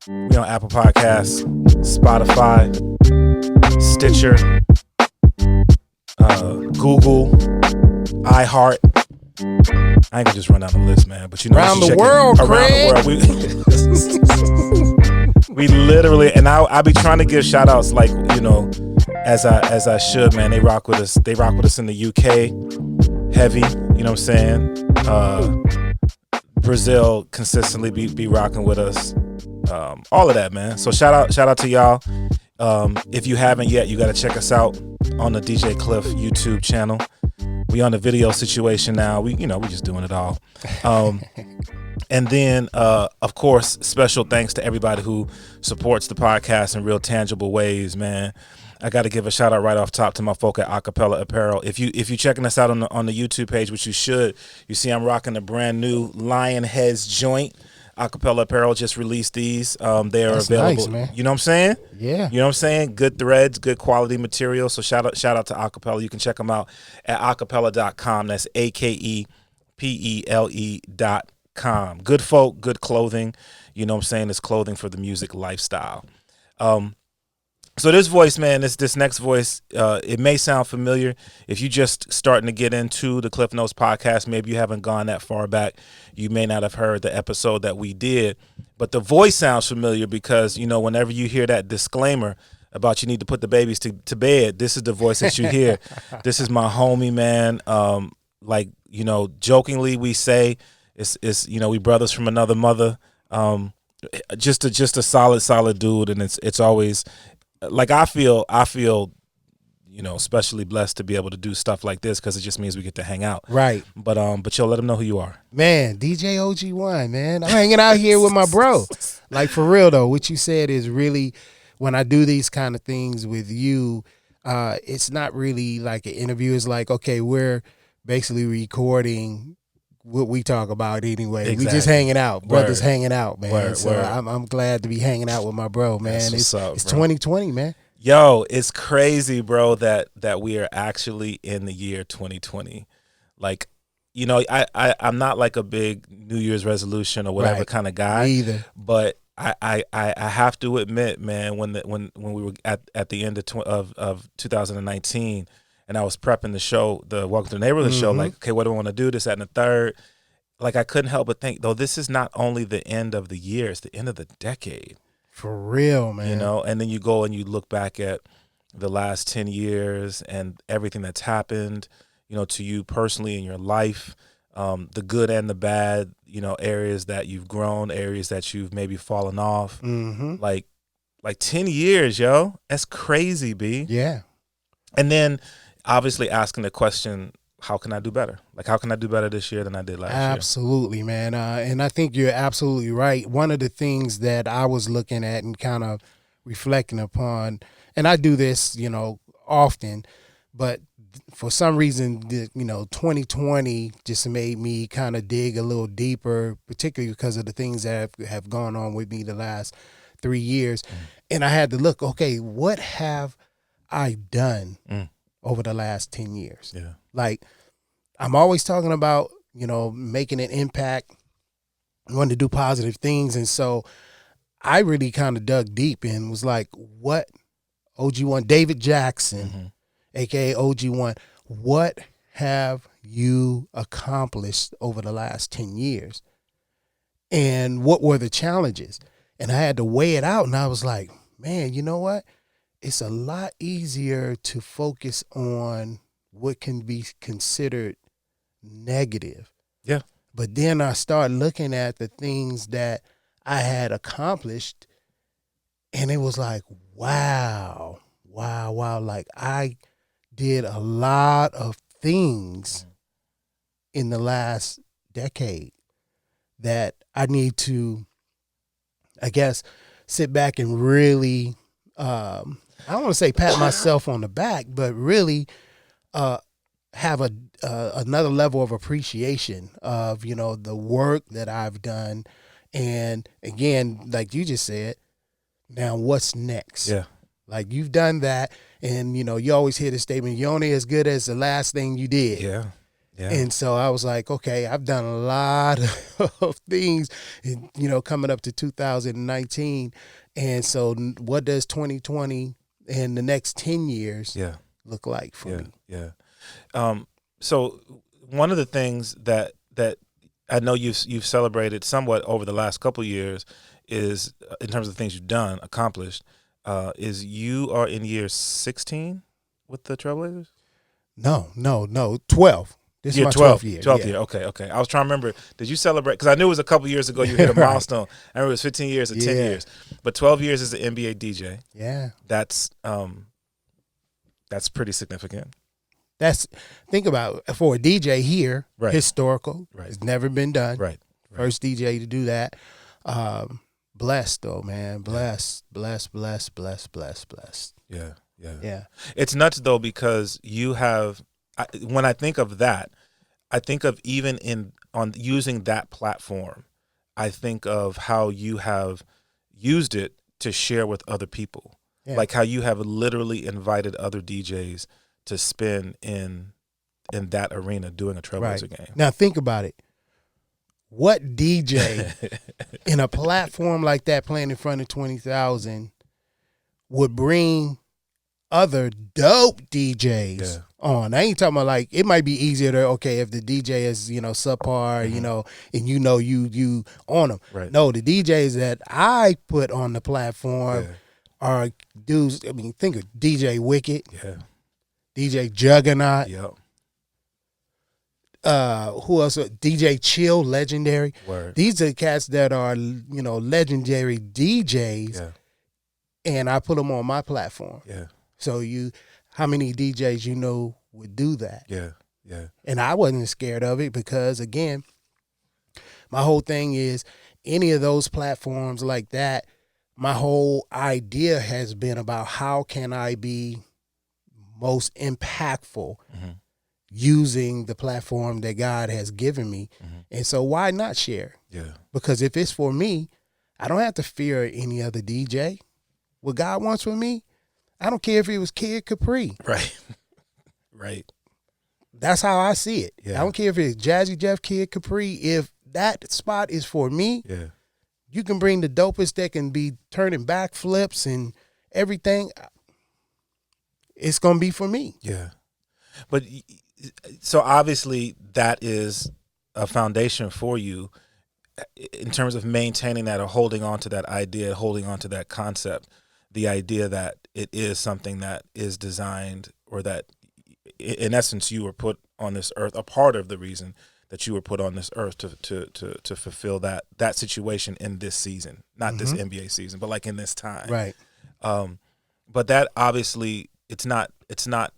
We on Apple Podcasts, Spotify, Stitcher, Google, iHeart. I ain't gonna just run down the list, man. But you know, around the world, Craig. We literally, and I be trying to give shout outs, like, you know, as I should, man. They rock with us. They rock with us in the UK, heavy. You know what I'm saying? Brazil consistently be rocking with us. All of that, man. So shout out to y'all. If you haven't yet, you got to check us out on the DJ Klyph YouTube channel. We on the video situation now. We just doing it all. And then, of course, special thanks to everybody who supports the podcast in real tangible ways, man. I got to give a shout out right off top to my folk at Acapella Apparel. If you checking us out on the YouTube page, which you should, you see I'm rocking a brand new Lion Heads joint. Acapella Apparel just released these. They are That's available. nice, man. You know what I'm saying? Yeah. You know what I'm saying? Good threads, good quality material. So shout out to Acapella. You can check them out at acapella.com. That's AKEPELE.com. Good folk, good clothing. You know what I'm saying? It's clothing for the music lifestyle. So this voice, man, this next voice, it may sound familiar. If you just starting to get into the Klyph Notes podcast, maybe you haven't gone that far back. You may not have heard the episode that we did. But the voice sounds familiar because, you know, whenever you hear that disclaimer about you need to put the babies to bed, this is the voice that you hear. This is my homie, man. Like, you know, jokingly we say it's you know, we brothers from another mother. Just a solid dude, and it's always like I feel, you know, especially blessed to be able to do stuff like this because it just means we get to hang out. Right. But yo, let them know who you are. Man, DJ OG1, man. I'm hanging out here with my bro. Like, for real, though, what you said is really, when I do these kind of things with you, it's not really like an interview. It's like, okay, we're basically recording what we talk about anyway. Exactly. We just hanging out. Brothers Word. hanging out, man. Word, so word. I'm glad to be hanging out with my bro, man. That's It's what's up, it's bro. 2020, man. Yo, it's crazy, bro, that we are actually in the year 2020. Like, you know, I'm not like a big New Year's resolution or whatever Right. kind of guy. Me either. But I have to admit, man, when we were at the end of 2019, and I was prepping the show, the Welcome to the Neighborhood show, like, okay, what do I want to do? This, that, and the third. Like, I couldn't help but think, though, this is not only the end of the year, it's the end of the decade. For real, man. You know, and then you go and you look back at the last 10 years and everything that's happened, you know, to you personally in your life, the good and the bad, you know, areas that you've grown, areas that you've maybe fallen off. Mm-hmm. Like 10 years, yo. That's crazy, B. Yeah. And then obviously asking the question, how can I do better? Like, how can I do better this year than I did last year? Absolutely, man. And I think you're absolutely right. One of the things that I was looking at and kind of reflecting upon, and I do this, you know, often, but for some reason, you know, 2020 just made me kind of dig a little deeper, particularly because of the things that have gone on with me the last 3 years. And I had to look, okay, what have I done over the last 10 years? Yeah. Like, I'm always talking about, you know, making an impact, wanting to do positive things. And so I really kind of dug deep and was like, what, OG1, David Jackson, a.k.a. OG1, what have you accomplished over the last 10 years? And what were the challenges? And I had to weigh it out. And I was like, man, you know what? It's a lot easier to focus on what can be considered negative. Yeah. But then I started looking at the things that I had accomplished, and it was like, wow. Like, I did a lot of things in the last decade that I need to, I guess, sit back and really, I don't want to say pat myself on the back, but really have another level of appreciation of, you know, the work that I've done. And again, like you just said, now what's next? Yeah. Like, you've done that, and, you know, you always hear the statement, you're only as good as the last thing you did. Yeah. Yeah. And so I was like, okay, I've done a lot of things, coming up to 2019. And so what does 2020 and the next 10 years Yeah. look like for Yeah. me? Yeah. So one of the things that I know you've celebrated somewhat over the last couple of years is, in terms of the things you've done, accomplished, is you are in year 16 with the Trailblazers? No, 12. This is Year my 12. 12th year. 12th Yeah. year. Okay. I was trying to remember, did you celebrate? Because I knew it was a couple years ago you hit a Right. milestone. I remember it was 15 years or 10 Yeah. years. But 12 years as an NBA DJ, Yeah. that's pretty significant. Think about it, for a DJ here, Right. historical. Right. It's never been done. Right. First DJ to do that. Blessed though, man. Blessed. Yeah. Yeah. It's nuts though, because you have, when I think of that, I think of even on using that platform, I think of how you have used it to share with other people. Yeah. Like how you have literally invited other DJs to spin in that arena doing a Trailblazer game. Now think about it. What DJ in a platform like that, playing in front of 20,000, would bring other dope DJs on? I ain't talking about, like, it might be easier to, okay, if the DJ is, subpar, and you on them. Right. No, the DJs that I put on the platform are dudes. I mean, think of DJ Wicked, DJ Juggernaut. Yep. Who else? DJ Chill, legendary. Word. These are cats that are, legendary DJs, and I put them on my platform. Yeah. So how many DJs would do that? Yeah. And I wasn't scared of it because, again, my whole thing is any of those platforms like that, my whole idea has been about how can I be most impactful using the platform that God has given me. And so why not share? Yeah. Because if it's for me, I don't have to fear any other DJ. What God wants for me, I don't care if it was Kid Capri. Right. Right. That's how I see it. Yeah. I don't care if it's Jazzy Jeff, Kid Capri. If that spot is for me, you can bring the dopest that can be turning back flips and everything. It's going to be for me. Yeah. But so obviously that is a foundation for you in terms of maintaining that or holding on to that idea, holding on to that concept, the idea that it is something that is designed, or that in essence you were put on this earth, a part of the reason that you were put on this earth to fulfill that situation in this season, not this NBA season, but like in this time. Right. But that obviously it's not that's not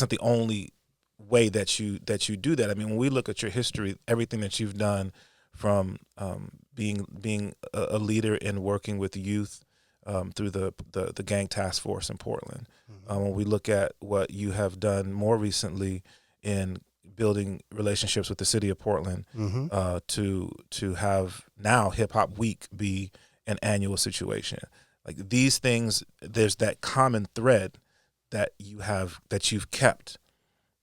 the only way that you do that. I mean, when we look at your history, everything that you've done from being a leader in working with youth through the gang task force in Portland, when we look at what you have done more recently in building relationships with the city of Portland, to have now Hip Hop Week be an annual situation, like these things, there's that common thread that you've kept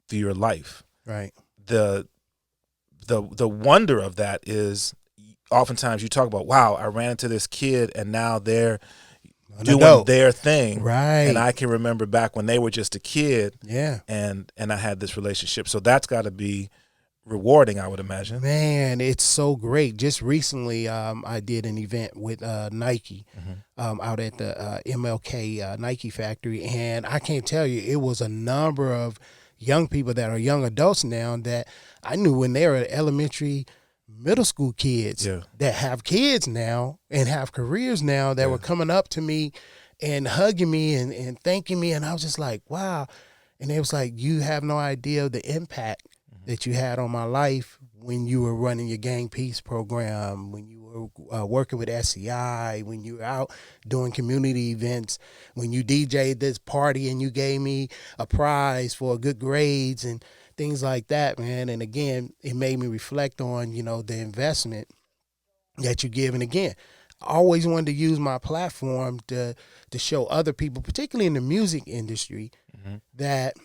through your life. Right. The wonder of that is oftentimes you talk about, wow, I ran into this kid and now they're doing their thing. Right. And I can remember back when they were just a kid. Yeah. And I had this relationship. So that's got to be rewarding, I would imagine. Man, it's so great. Just recently, I did an event with Nike out at the MLK Nike factory, and I can't tell you, it was a number of young people that are young adults now that I knew when they were elementary, middle school kids that have kids now and have careers now that were coming up to me and hugging me and thanking me, and I was just like, wow. And it was like, you have no idea the impact that you had on my life when you were running your Gang Peace program, when you were working with SCI, when you were out doing community events, when you DJ'd this party and you gave me a prize for good grades and things like that, man. And again, it made me reflect on, the investment that you give. And again, I always wanted to use my platform to show other people, particularly in the music industry, that,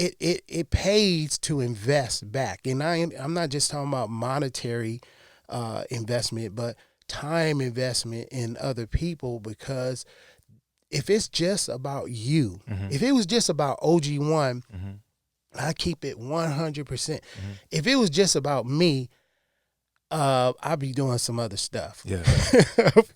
it pays to invest back, and I'm not just talking about monetary investment, but time investment in other people. Because if it's just about you, if it was just about OG1, I keep it 100%. If it was just about me, I'd be doing some other stuff. Yeah.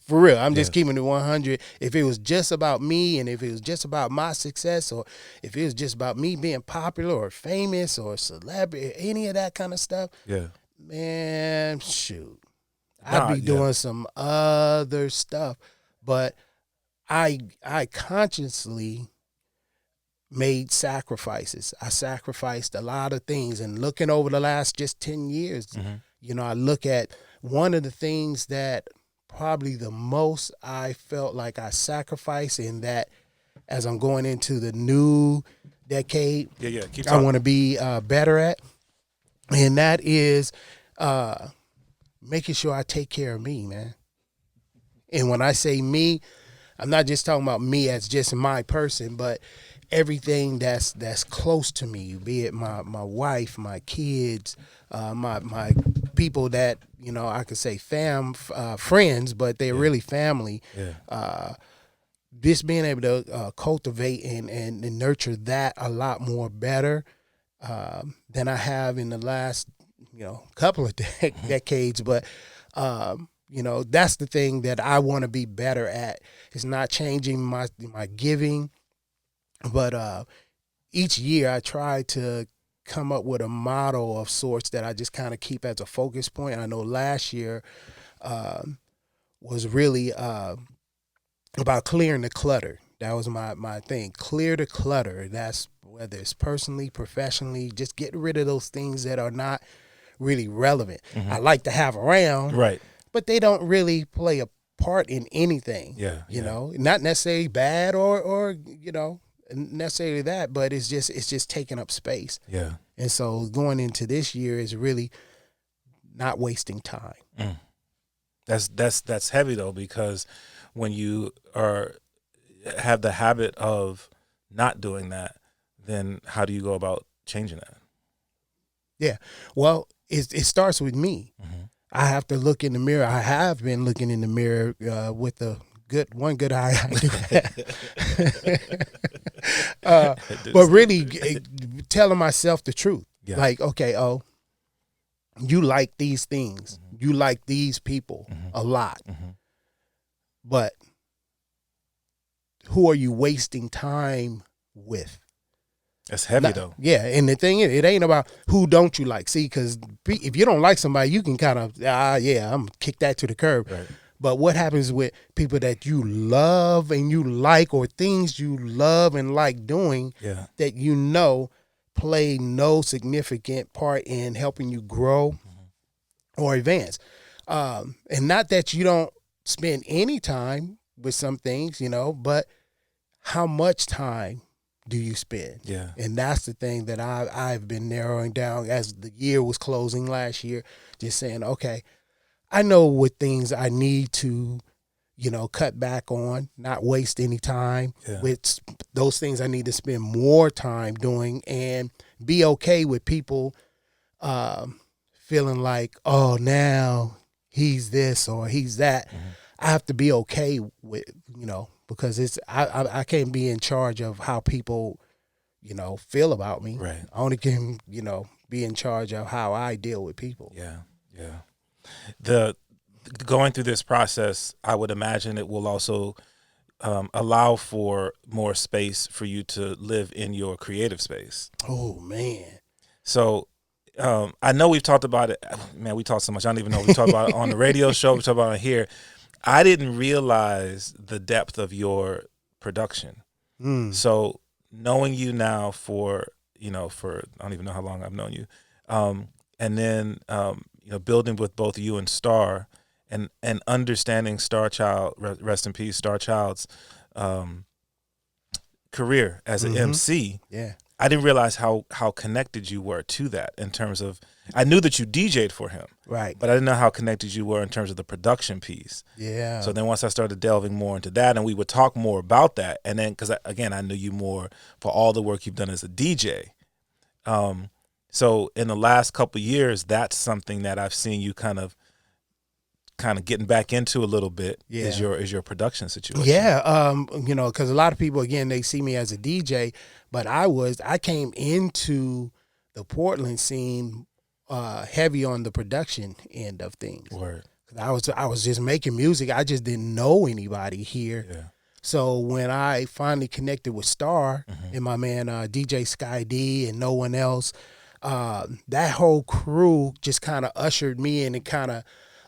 For real. I'm just keeping it 100. If it was just about me, and if it was just about my success, or if it was just about me being popular or famous or celebrity, any of that kind of stuff, man, shoot, I'd be doing some other stuff. But I consciously made sacrifices. I sacrificed a lot of things, and looking over the last just 10 years, I look at one of the things that probably the most I felt like I sacrificed, in that as I'm going into the new decade, Keep I want to be better at, and that is making sure I take care of me, man. And when I say me, I'm not just talking about me as just my person, but everything that's close to me, be it my wife, my kids, my people that, I could say friends, but they're really family. Just being able to cultivate and nurture that a lot more better than I have in the last, couple of decades. But that's the thing that I want to be better at. It's not changing my giving, but each year I try to come up with a model of sorts that I just kind of keep as a focus point. I know last year was really about clearing the clutter. That was my thing. Clear the clutter. That's whether it's personally, professionally, just get rid of those things that are not really relevant. I like to have around, Right. but they don't really play a part in anything. You know, not necessarily bad or necessarily that, but it's just taking up space. And so going into this year is really not wasting time. That's heavy though, because when you have the habit of not doing that, then how do you go about changing that? Yeah. Well, it starts with me. I have to look in the mirror. I have been looking in the mirror with one good eye. I do that. But really telling myself the truth. Like, okay, you like these things. You like these people a lot. But who are you wasting time with? That's heavy though. Yeah, and the thing is, it ain't about who don't you like. See, because if you don't like somebody, you can kind of, I'm going to kick that to the curb. Right. But what happens with people that you love and you like, or things you love and like doing that play no significant part in helping you grow or advance? And not that you don't spend any time with some things, but how much time do you spend? And that's the thing that I've been narrowing down as the year was closing last year, just saying, okay, I know what things I need to, cut back on, not waste any time with those things I need to spend more time doing, and be okay with people feeling like, oh, now he's this or he's that. I have to be okay with, because I can't be in charge of how people, feel about me. Right. I only can, be in charge of how I deal with people. The going through this process, I would imagine it will also allow for more space for you to live in your creative space. Oh, man. So I know we've talked about it. Man, we talked so much. I don't even know if we talked about it on the radio show. We talked about it here. I didn't realize the depth of your production. So knowing you now for I don't even know how long I've known you. And then, building with both you and Star, and understanding Star Child, rest in peace, Star Child's career as an MC. I didn't realize how connected you were to that in terms of, I knew that you DJ'd for him. Right. But I didn't know how connected you were in terms of the production piece. So then once I started delving more into that, and we would talk more about that, and then, because again, I knew you more for all the work you've done as a DJ, So in the last couple of years, that's something that I've seen you kind of getting back into a little bit. Yeah. Is your production situation. Yeah, you know, because a lot of people, again, they see me as a DJ, but I came into the Portland scene heavy on the production end of things. Word. I was just making music. I just didn't know anybody here. Yeah. So when I finally connected with Star and my man DJ Sky D and no one else, that whole crew just kind of ushered me in and kind of,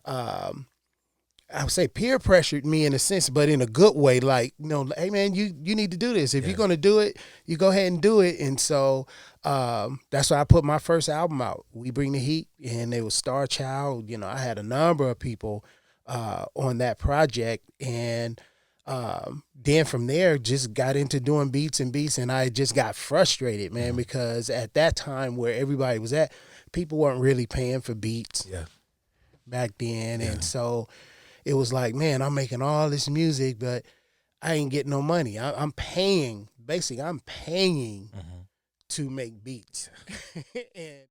I would say, peer pressured me in a sense, but in a good way. Like, you know, hey man, you need to do this. If you're gonna do it, you go ahead and do it. And so that's why I put my first album out, We Bring the Heat, and it was Star Child. You know, I had a number of people on that project, and then from there just got into doing beats, and I just got frustrated, man, because at that time where everybody was at, people weren't really paying for beats back then. And so it was like, man, I'm making all this music, but I ain't getting no money. I'm paying, basically I'm paying to make beats. And